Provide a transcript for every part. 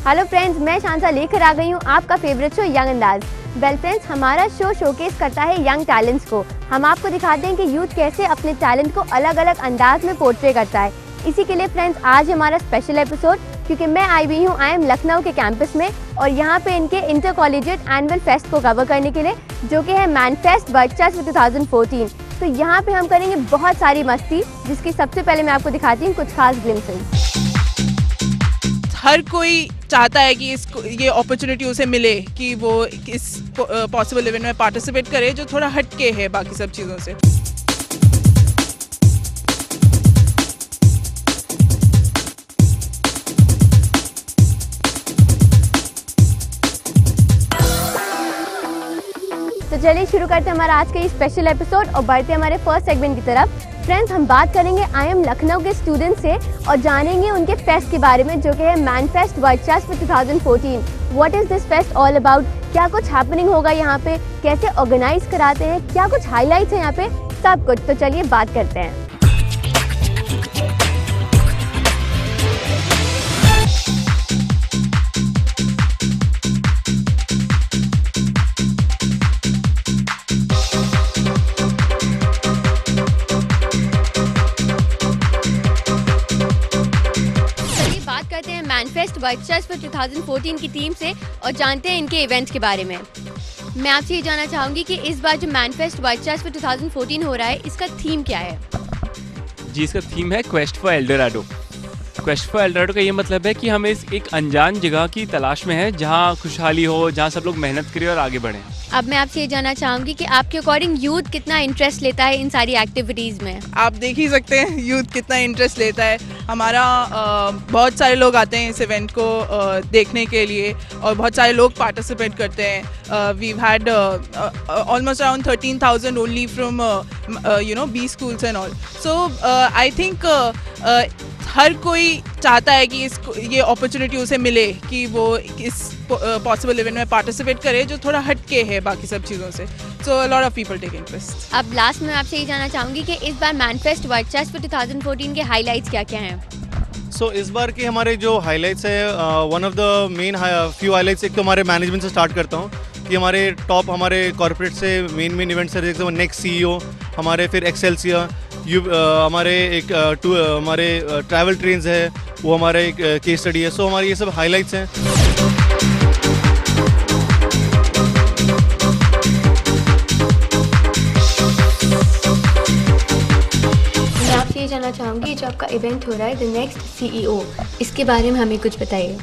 Hello friends, मैं शांता लेकर आ गई हूँ आपका फेवरेट शो यंग अंदाज। वेल फ्रेंड्स, हमारा शो शोकेस करता है यंग टैलेंट्स को। हम आपको दिखाते हैं कि यूथ कैसे अपने टैलेंट को अलग अलग अंदाज में पोर्ट्रे करता है। इसी के लिए फ्रेंड्स आज हमारा स्पेशल एपिसोड, क्योंकि मैं आई हुई हूँ IIM लखनऊ के कैंपस में और यहाँ पे इनके इंटर कॉलेजिएट एनुअल फेस्ट को कवर करने के लिए, जो कि है मैनफेस्ट वर्चस्व 2014। तो यहाँ पे हम करेंगे बहुत सारी मस्ती, जिसकी सबसे पहले मैं आपको दिखाती हूँ कुछ खास ग्लिम्पसेस। हर कोई चाहता है कि ये अपॉर्चुनिटी उसे मिले कि वो इस पॉसिबल इवेंट में पार्टिसिपेट करे जो थोड़ा हटके है बाकी सब चीज़ों से। तो चलिए शुरू करते हैं हमारा आज का ये स्पेशल एपिसोड और बढ़ते हैं हमारे फर्स्ट सेगमेंट की तरफ। फ्रेंड्स, हम बात करेंगे IIM लखनऊ के स्टूडेंट्स से और जानेंगे उनके फेस्ट के बारे में, जो कि है मैनफेस्ट वर्चस्व 2014। What is this fest all about? क्या कुछ हैपनिंग होगा यहाँ पे, कैसे ऑर्गेनाइज कराते हैं, क्या कुछ हाईलाइट्स हैं यहाँ पे, सब कुछ। तो चलिए बात करते हैं। मैनफेस्ट वर्चस्व 2014 की टीम से और जानते हैं इनके इवेंट्स के बारे में। मैं आपसे ये जानना चाहूँगी कि इस बार जो मैनफेस्ट वर्चस्व 2014 हो रहा है, इसका थीम क्या है? जी, इसका थीम है quest for Eldorado. Quest for Eldorado का ये मतलब है कि हम एक अनजान जगह की तलाश में हैं, जहाँ खुशहाली हो, जहाँ सब लोग मेहनत करें और आगे बढ़ें। अब मैं आपसे ये जानना चाहूँगी कि आपके अकॉर्डिंग यूथ कितना इंटरेस्ट लेता है इन सारी एक्टिविटीज़ में? आप देख ही सकते हैं यूथ कितना इंटरेस्ट लेता है। हमारा बहुत सारे लोग आते हैं इस इवेंट को देखने के लिए और बहुत सारे लोग पार्टिसिपेट करते हैं। We've had almost around 13,000 only from B schools and all. So I think हर कोई चाहता है कि ये अपॉर्चुनिटी उसे मिले कि वो इस पॉसिबल इवेंट में पार्टिसिपेट करे जो थोड़ा हटके है बाकी सब चीज़ों से। So a lot of people take interest. अब लास्ट में आपसे ये जानना चाहूँगी कि इस बार मैनफेस्ट वर्चस्व 2014 के हाईलाइट्स क्या क्या हैं? सो इस बार के हमारे जो हाईलाइट्स है, one of the main few highlights, एक तो हमारे मैनेजमेंट से स्टार्ट करता हूँ कि हमारे टॉप हमारे कॉर्पोरेट से मेन इवेंट्स है, जैसे नेक्स्ट CEO हमारे, फिर एक्सेल्सिया हमारे हमारे ट्रैवल ट्रेन्स है, वो हमारे एक केस स्टडी है। सो हमारे ये सब हाईलाइट्स हैं। मैं आपसे ये जानना चाहूँगी, जो आपका इवेंट हो रहा है द नेक्स्ट CEO, इसके बारे में हमें कुछ बताइए।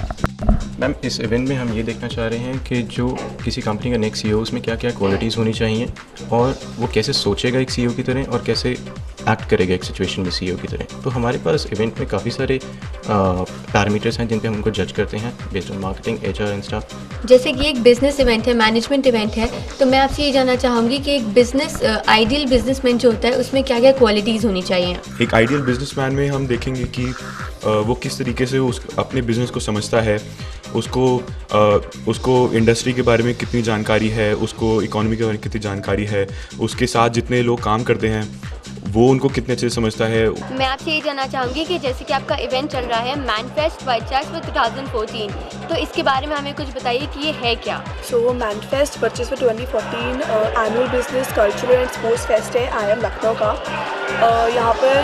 मैम, इस इवेंट में हम ये देखना चाह रहे हैं कि जो किसी कंपनी का नेक्स्ट CEO, उसमें क्या क्या क्वालिटीज़ होनी चाहिए और वो कैसे सोचेगा एक CEO की तरह और कैसे एक्ट करेगा एक सिचुएशन में CEO की तरह। तो हमारे पास इवेंट में काफ़ी सारे पैरामीटर्स हैं जिन पे हम उनको जज करते हैं based on marketing, HR and staff. जैसे कि एक बिजनेस इवेंट है, मैनेजमेंट इवेंट है, तो मैं आपसे ये जानना चाहूँगी कि एक बिजनेस आइडियल बिजनेसमैन जो होता है, उसमें क्या क्या क्वालिटीज़ होनी चाहिए? एक आइडियल बिजनेसमैन में हम देखेंगे कि वो किस तरीके से अपने बिजनेस को समझता है, उसको इंडस्ट्री के बारे में कितनी जानकारी है, उसको इकोनॉमी के बारे में कितनी जानकारी है, उसके साथ जितने लोग काम करते हैं वो उनको कितने अच्छे से समझता है। मैं आपसे ये जानना चाहूँगी कि जैसे कि आपका इवेंट चल रहा है मैनफेस्ट वर्चस्व 2014, तो इसके बारे में हमें कुछ बताइए कि ये है क्या? सो मैनफेस्ट वर्चस्व 2014 annual business cultural and sports fest है IIM लखनऊ का। यहाँ पर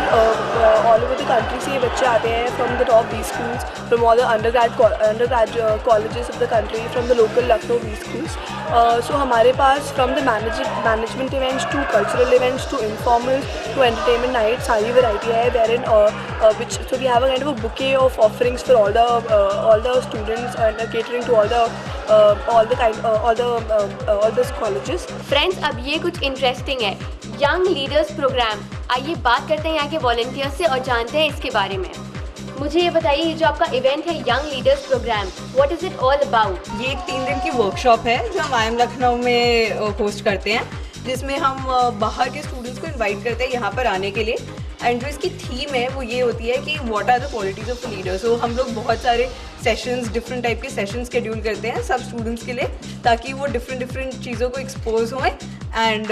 ऑल ओवर द कंट्री से ये बच्चे आते हैं, from the top B schools, from all the undergrad colleges of the country, from the local Lucknow B schools। So हमारे पास from the management events to cultural events to informal to entertainment night, सारी variety है wherein which so we have a kind of a bouquet of offerings for all the students and catering to all the colleges. Friends, अब ये कुछ interesting है, young leaders programme. आइए बात करते हैं यहाँ के वॉलंटियर्स से और जानते हैं इसके बारे में। मुझे ये बताइए, जो आपका इवेंट है young leaders program, what is it all about? ये एक 3 दिन की वर्कशॉप है जो हम IIM लखनऊ में होस्ट करते हैं, जिसमें हम बाहर के स्टूडेंट्स को इनवाइट करते हैं यहाँ पर आने के लिए। एंड जो इसकी थीम है वो ये होती है कि what are the qualities of leader. So हम लोग बहुत सारे सेशंस, डिफरेंट टाइप के सेशंस शेड्यूल करते हैं सब स्टूडेंट्स के लिए, ताकि वो डिफरेंट चीज़ों को एक्सपोज हों and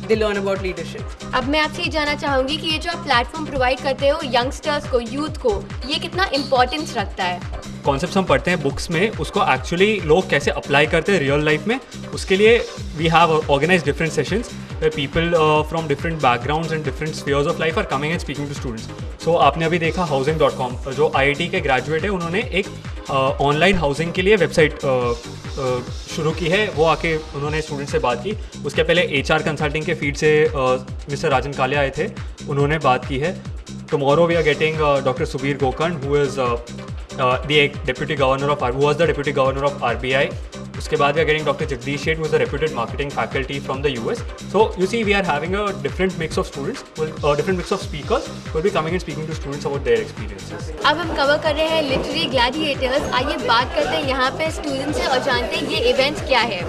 they learn about leadership. अब मैं आपसे ये जानना चाहूँगी कि ये जो आप प्लेटफॉर्म प्रोवाइड करते हो यंगस्टर्स को, यूथ को, ये कितना इम्पोर्टेंस रखता है? कॉन्सेप्ट्स हम पढ़ते हैं बुक्स में उसको एक्चुअली लोग कैसे अप्लाई करते हैं रियल लाइफ में, उसके लिए we have organise different sessions where people from different backgrounds and different spheres of life are coming and speaking to students. So आपने अभी देखा housing.com, जो IIT के ग्रेजुएट है उन्होंने एक ऑनलाइन हाउसिंग के लिए वेबसाइट शुरू की है, वो आके उन्होंने स्टूडेंट से बात की. उसके पहले HR कंसल्टिंग के फील्ड से मिस्टर राजन कालिया आए थे, उन्होंने बात की है. Tomorrow we are getting doctor Subir Gokarn who is the deputy governor of who was the deputy governor of RBI. उसके बाद we are getting Dr. Jagdish Sheth, who is a reputed marketing faculty from the US. So you see, we are having a different mix of students, different mix of speakers who will be coming and speaking to students about their experiences. अब हम cover कर रहे हैं literary Gladiators. आइए बात करते हैं यहाँ पे स्टूडेंट्स से और जानते हैं ये इवेंट क्या है.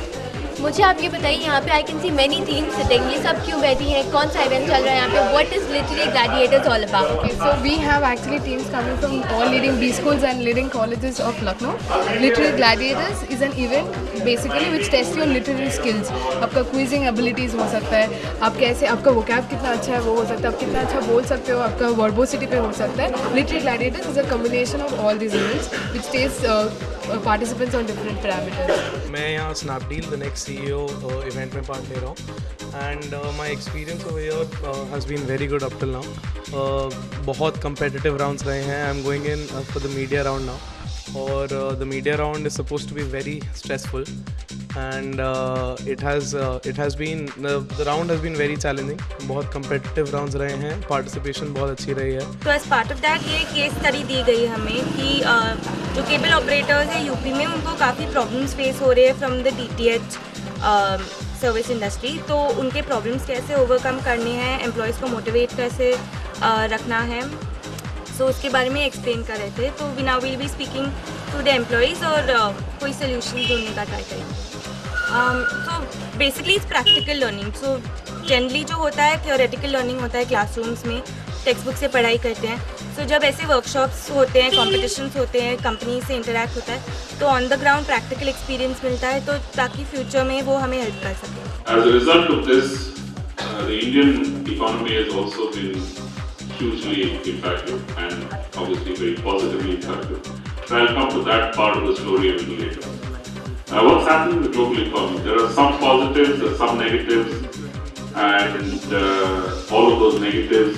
मुझे आप ये बताइए, यहाँ पे I can see many teams sitting, ये सब क्यों बैठी हैं, कौन सा इवेंट चल रहा है यहाँ पे, what is literary Gladiators all about? Okay, so we have actually teams coming from all leading B schools and leading colleges of Lucknow. Literary Gladiators is an event basically which tests your literary skills. आपका quizzing abilities हो सकता है, आप कैसे, आपका vocab कितना अच्छा है वो हो सकता है, आप कितना अच्छा बोल सकते हो, आपका वर्बोसिटी पे हो सकता है. Literary Gladiators is a combination of all these events which tests participants on different parameters. मैं यहाँ Snapdeal the next CEO event में पार्ट ले रहा हूँ and my experience over here has been very good up till now. बहुत competitive rounds रहे हैं. I am going in for the media round now और the media round is suppose to be very stressful and it has been the round has been very challenging. बहुत competitive rounds रहे हैं, participation बहुत अच्छी रही है. तो as part of that ये केस स्टडी दी गई हमें कि जो केबल ऑपरेटर्स हैं यूपी में उनको काफ़ी प्रॉब्लम्स फेस हो रहे हैं from the DTH service industry. तो उनके प्रॉब्लम्स कैसे ओवरकम करने हैं, एम्प्लॉयज़ को मोटिवेट कैसे रखना है, सो उसके बारे में एक्सप्लेन कर रहे थे. तो we now will be speaking to the employees और कोई सोल्यूशन ढूंढने का ट्राई करेंगे. तो basically it's practical learning. So generally जो होता है थियोरेटिकल लर्निंग होता है क्लासरूम्स में, टेक्स्ट बुक से पढ़ाई करते हैं. सो जब ऐसे वर्कशॉप्स होते हैं, कॉम्पिटिशन्स होते हैं, कंपनी से इंटरेक्ट होता है, तो on the ground practical experience मिलता है, तो ताकि फ्यूचर में वो हमें हेल्प कर सके. As a result of this, the Indian economy has also been hugely impacted and obviously very positively impacted. So I'll come to that part of the story a little later. What's happening in the global economy? There are some positives, there are some negatives, and all of those negatives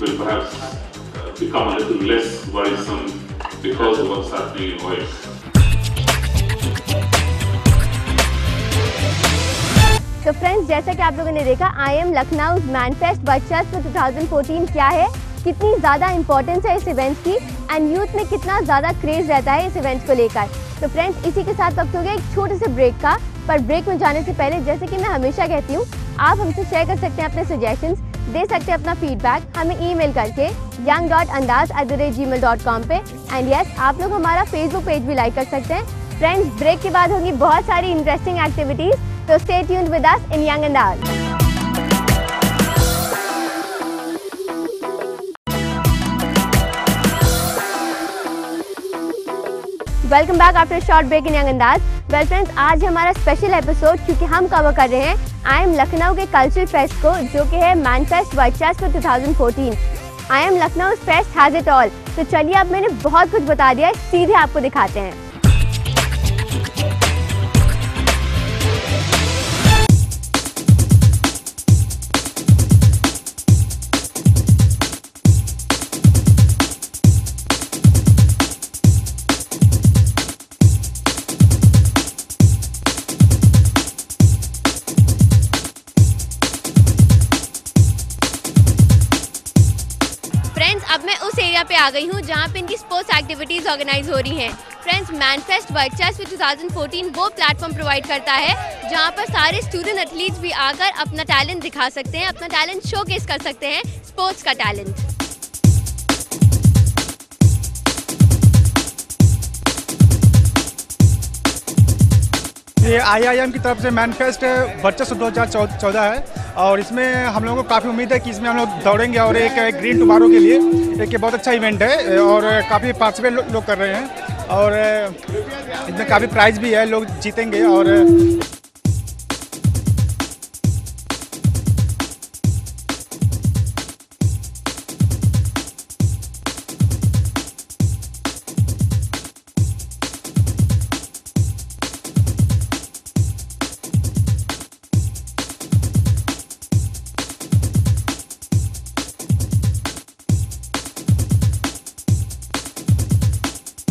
will perhaps become a little less worrisome because of what's happening in oil. तो friends, जैसा कि आप लोगों ने देखा, IIM Lucknow मैनफेस्ट वर्चस्व 2014 क्या है, कितनी ज़्यादा इंपॉर्टेंस है इस इवेंट की एंड यूथ में कितना ज़्यादा क्रेज़ रहता है इस इवेंट को लेकर. तो फ्रेंड्स, इसी के साथ वक्त हो गया एक छोटे से ब्रेक का. पर ब्रेक में जाने से पहले, जैसे कि मैं हमेशा कहती हूँ, आप हमसे शेयर कर सकते हैं अपने सजेशंस, दे सकते हैं अपना फीडबैक हमें ईमेल करके young.andaz@gmail.com पे. एंड यस, आप लोग हमारा फेसबुक पेज भी लाइक कर सकते हैं. फ्रेंड्स, ब्रेक के बाद होंगी बहुत सारी इंटरेस्टिंग एक्टिविटीज़, तो stay tuned with us in young अंदाज. Welcome back after short break in young अंदाज. वेल फ्रेंड्स, आज हमारा स्पेशल एपिसोड, क्योंकि हम कवर कर रहे हैं IIM लखनऊ के कल्चरल फेस्ट को, जो कि है मैनफेस्ट वर्चस्व 2014. IIM Lucknow fest has it all. तो चलिए, अब मैंने बहुत कुछ बता दिया है, सीधे आपको दिखाते हैं. अब मैं उस एरिया पे आ गई हूँ जहाँ पे इनकी स्पोर्ट्स एक्टिविटीज़ ऑर्गेनाइज हो रही हैं. फ्रेंड्स, मैनफेस्ट वर्चस्व 2014 वो प्लेटफॉर्म प्रोवाइड करता है जहाँ पर सारे स्टूडेंट एथलीट्स भी आकर अपना टैलेंट दिखा सकते हैं, अपना टैलेंट शोकेस कर सकते हैं, स्पोर्ट्स का टैलेंट. ये IIM की तरफ से मैनफेस्ट वर्चस्व 2014 है और इसमें हम लोगों को काफ़ी उम्मीद है कि इसमें हम लोग दौड़ेंगे और एक ग्रीन टुमारो के लिए एक बहुत अच्छा इवेंट है और काफ़ी पार्टिसिपेट लोग कर रहे हैं और इसमें काफ़ी प्राइज़ भी है, लोग जीतेंगे. और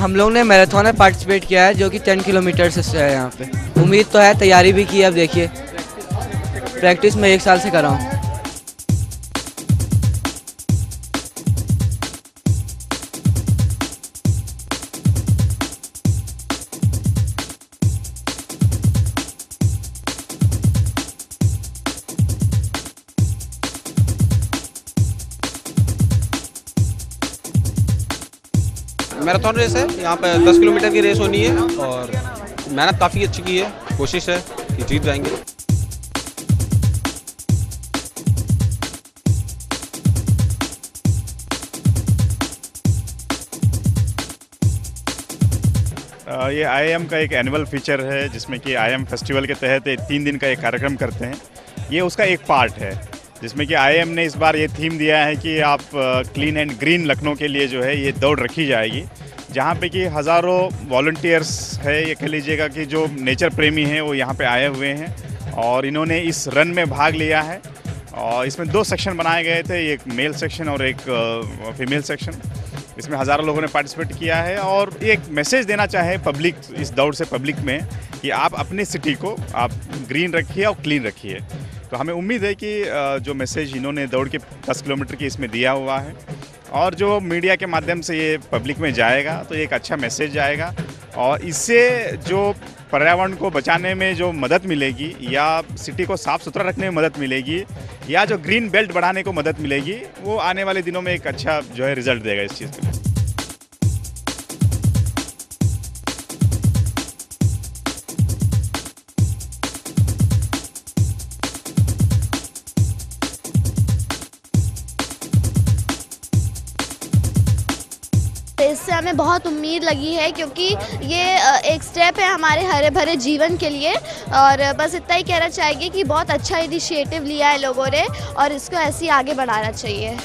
हम लोग ने मैराथन में पार्टिसिपेट किया है जो कि 10 किलोमीटर से है यहाँ पे। उम्मीद तो है, तैयारी भी की है, अब देखिए। प्रैक्टिस मैं 1 साल से कर रहा हूँ। मैराथन रेस है, यहाँ पे 10 किलोमीटर की रेस होनी है और मेहनत काफ़ी अच्छी की है, कोशिश है कि जीत जाएंगे। ये IIM का एक एनुअल फीचर है जिसमें कि IIM फेस्टिवल के तहत 3 दिन का एक कार्यक्रम करते हैं। ये उसका एक पार्ट है जिसमें कि IIM ने इस बार ये थीम दिया है कि आप क्लीन एंड ग्रीन लखनऊ के लिए जो है ये दौड़ रखी जाएगी, जहाँ पे कि हज़ारों वॉलंटियर्स है, ये कह लीजिएगा कि जो नेचर प्रेमी हैं वो यहाँ पे आए हुए हैं और इन्होंने इस रन में भाग लिया है। और इसमें 2 सेक्शन बनाए गए थे, एक मेल सेक्शन और एक फीमेल सेक्शन। इसमें हज़ारों लोगों ने पार्टिसिपेट किया है और एक मैसेज देना चाहे पब्लिक, इस दौड़ से पब्लिक में, कि आप अपने सिटी को आप ग्रीन रखिए और क्लीन रखिए। तो हमें उम्मीद है कि जो मैसेज इन्होंने दौड़ के 10 किलोमीटर की इसमें दिया हुआ है और जो मीडिया के माध्यम से ये पब्लिक में जाएगा तो एक अच्छा मैसेज जाएगा और इससे जो पर्यावरण को बचाने में जो मदद मिलेगी या सिटी को साफ़ सुथरा रखने में मदद मिलेगी या जो ग्रीन बेल्ट बढ़ाने को मदद मिलेगी, वो आने वाले दिनों में एक अच्छा जो है रिजल्ट देगा इस चीज़ के लिए। इससे हमें बहुत उम्मीद लगी है क्योंकि ये एक स्टेप है हमारे हरे भरे जीवन के लिए और बस इतना ही कहना चाहेंगे कि बहुत अच्छा इनिशिएटिव लिया है लोगों ने और इसको ऐसे ही आगे बढ़ाना चाहिए।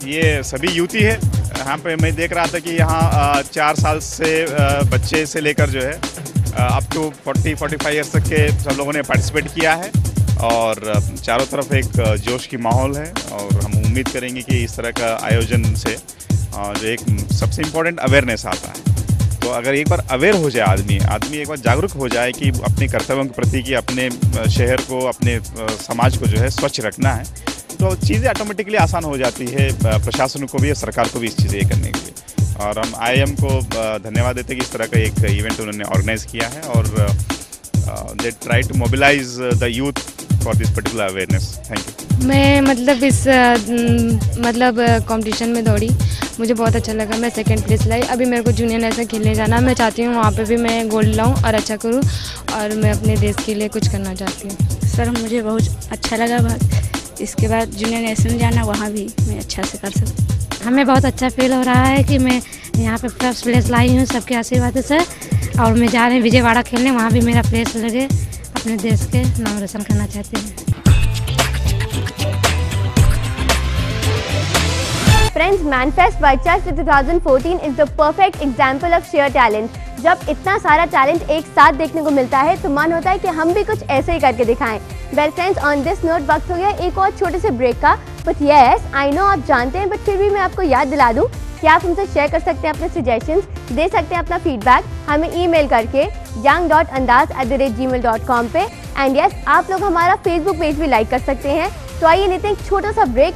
ये सभी युवती है, यहाँ पे मैं देख रहा था कि यहाँ 4 साल से बच्चे से लेकर जो है अप टू 40-45 ईयर्स तक के सब लोगों ने पार्टिसिपेट किया है और चारों तरफ एक जोश की माहौल है और हम उम्मीद करेंगे कि इस तरह का आयोजन से जो एक सबसे इम्पोर्टेंट अवेयरनेस आता है। तो अगर एक बार अवेयर हो जाए आदमी एक बार जागरूक हो जाए कि अपने कर्तव्यों के प्रति, कि अपने शहर को, अपने समाज को जो है स्वच्छ रखना है, तो चीज़ें ऑटोमेटिकली आसान हो जाती है प्रशासन को भी और सरकार को भी इस चीज़ें करने के लिए। और हम IIM को धन्यवाद देते हैं कि इस तरह का एक इवेंट उन्होंने ऑर्गेनाइज किया है और they try to mobilise the youth for this particular awareness. Thank you. मैं मतलब इस कंपटीशन में दौड़ी, मुझे बहुत अच्छा लगा, मैं 2nd प्लेस लाई। अभी मेरे को जूनियर नेशनल खेलने जाना, मैं चाहती हूँ वहाँ पे भी मैं गोल्ड लाऊँ और अच्छा करूँ और मैं अपने देश के लिए कुछ करना चाहती हूँ। सर मुझे बहुत अच्छा लगा बात, इसके बाद जूनियर नेशनल जाना, वहाँ भी मैं अच्छा से कर सकती हूँ। हमें बहुत अच्छा फील हो रहा है कि मैं यहाँ पे फर्स्ट प्लेस लाई हूँ सबके आशीर्वाद से और मैं जा रही हूँ विजयवाड़ा खेलने, वहाँ भी मेरा प्लेस लगे, अपने देश के नाम रोशन करना चाहती हूँ। Friends, Manfest Virtual 2014 is the perfect example of sheer talent. जब इतना सारा टैलेंट एक साथ देखने को मिलता है तो मन होता है कि हम भी कुछ ऐसे ही करके दिखाएं। Well friends, on this note वक्त हो गया एक और छोटे से ब्रेक का, but yes, I know आप जानते हैं, but फिर भी मैं आपको याद दिला दूं कि आप हमसे शेयर कर सकते हैं अपने सजेशंस, दे सकते हैं अपना फीडबैक हमें ईमेल करके young.andaz@gmail.com पे। एंड यस, आप लोग हमारा फेसबुक पेज भी लाइक कर सकते हैं। तो आइए लेते हैं एक छोटा सा ब्रेक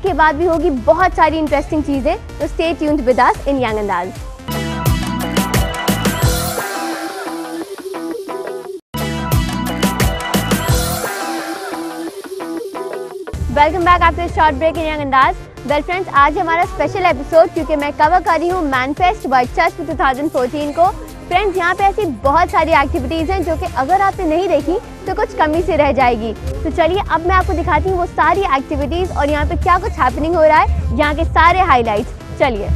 के बाद भी होगी बहुत सारी इंटरेस्टिंग चीजें, तो stay tuned with us in young अंदाज। Welcome back after short break in young अंदाज। वेल फ्रेंड्स, आज हमारा स्पेशल एपिसोड क्योंकि मैं कवर कर रही हूँ मैनफेस्ट वर्चस्व 2014 को। फ्रेंड्स, यहाँ पे ऐसी बहुत सारी एक्टिविटीज़ हैं जो कि अगर आपने नहीं देखी तो कुछ कमी से रह जाएगी। तो चलिए अब मैं आपको दिखाती हूँ वो सारी एक्टिविटीज़ और यहाँ पे क्या कुछ हैपनिंग हो रहा है, यहाँ के सारे हाईलाइट्स। चलिए।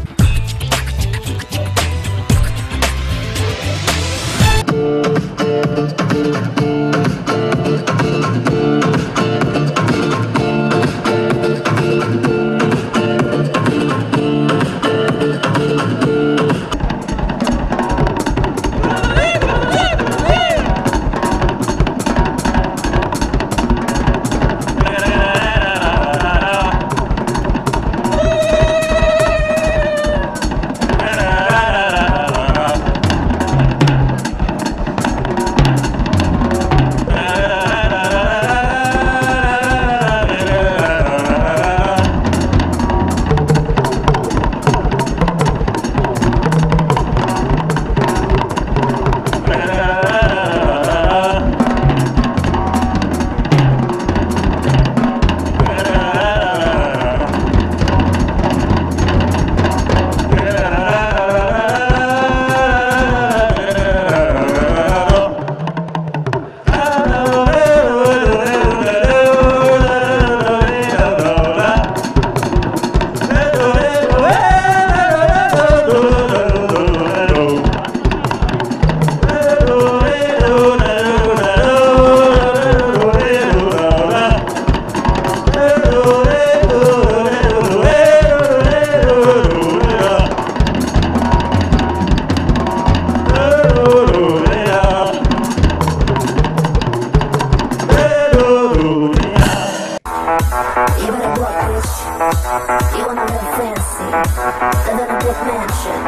action.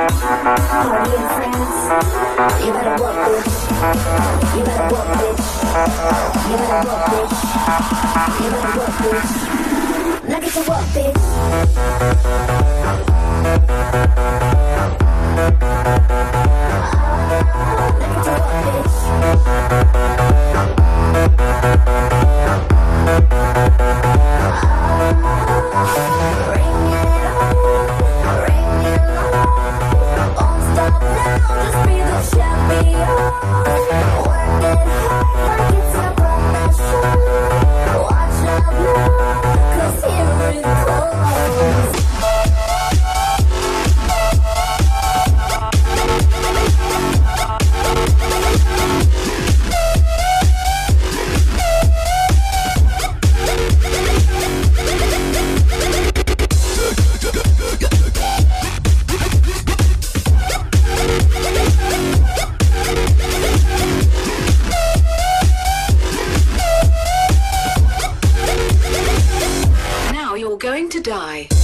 Party in France, you better work, bitch. You better work, bitch. You better work, bitch. You better work, bitch. Now get to work, bitch.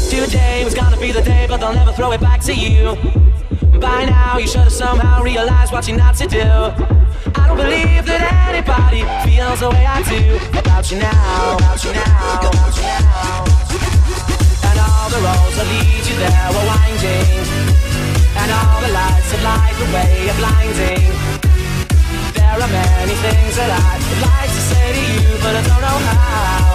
Today was gonna be the day, but they'll never throw it back to you. By now, you should have somehow realized what you're not to do. I don't believe that anybody feels the way I do about you now, about you now, about you now. And all the roads that lead you there were winding, and all the lights that light the way are blinding. There are many things that I'd like to say to you, but I don't know how.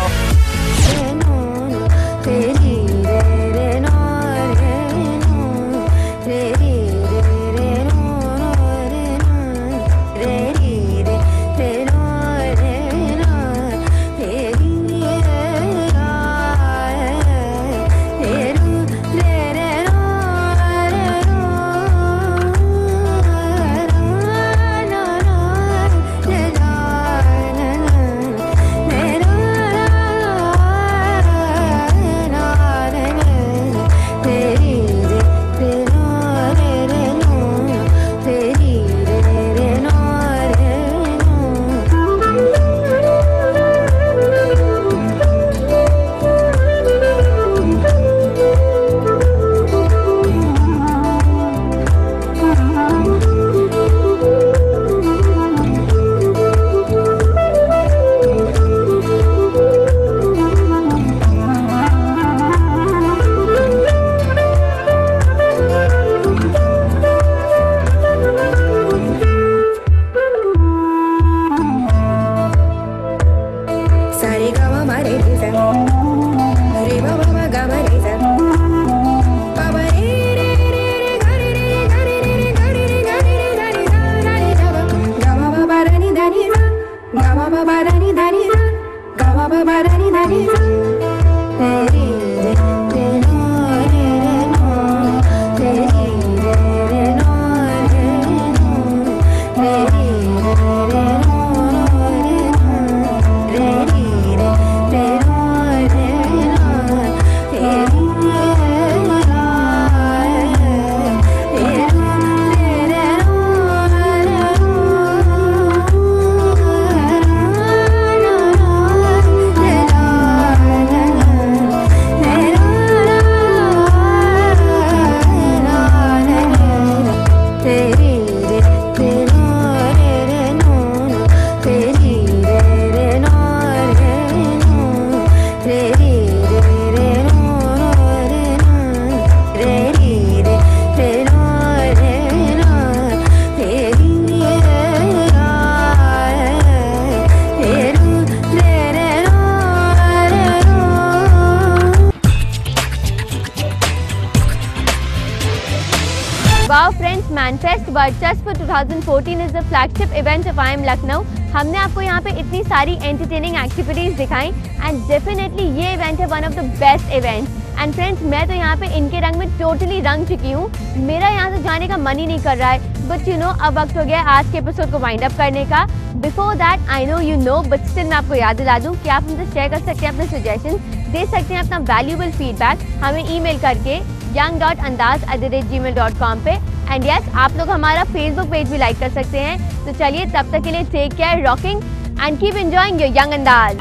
Wow friends, Manfest वर्चस्व 2014 is the flagship event of IIM Lucknow. हमने आपको यहाँ पे इतनी सारी entertaining activities दिखाई and definitely ये event है one of the best events। And friends, मैं तो यहाँ पे इनके रंग में totally रंग चुकी हूँ, मेरा यहाँ से जाने का मन ही नहीं कर रहा है। But you know, अब वक्त हो गया आज के एपिसोड को वाइंड अप करने का। Before that, I know you know, but still मैं आपको याद दिला दूँ कि आप हमसे शेयर कर सकते हैं अपने सजेशन, दे सकते हैं अपना वैल्यूबल फीडबैक हमें ईमेल करके young.andaz@gmail.com पे। एंड यस, आप लोग हमारा फेसबुक पेज भी लाइक कर सकते हैं। तो चलिए तब तक के लिए take care, rocking and keep enjoying your young अंदाज।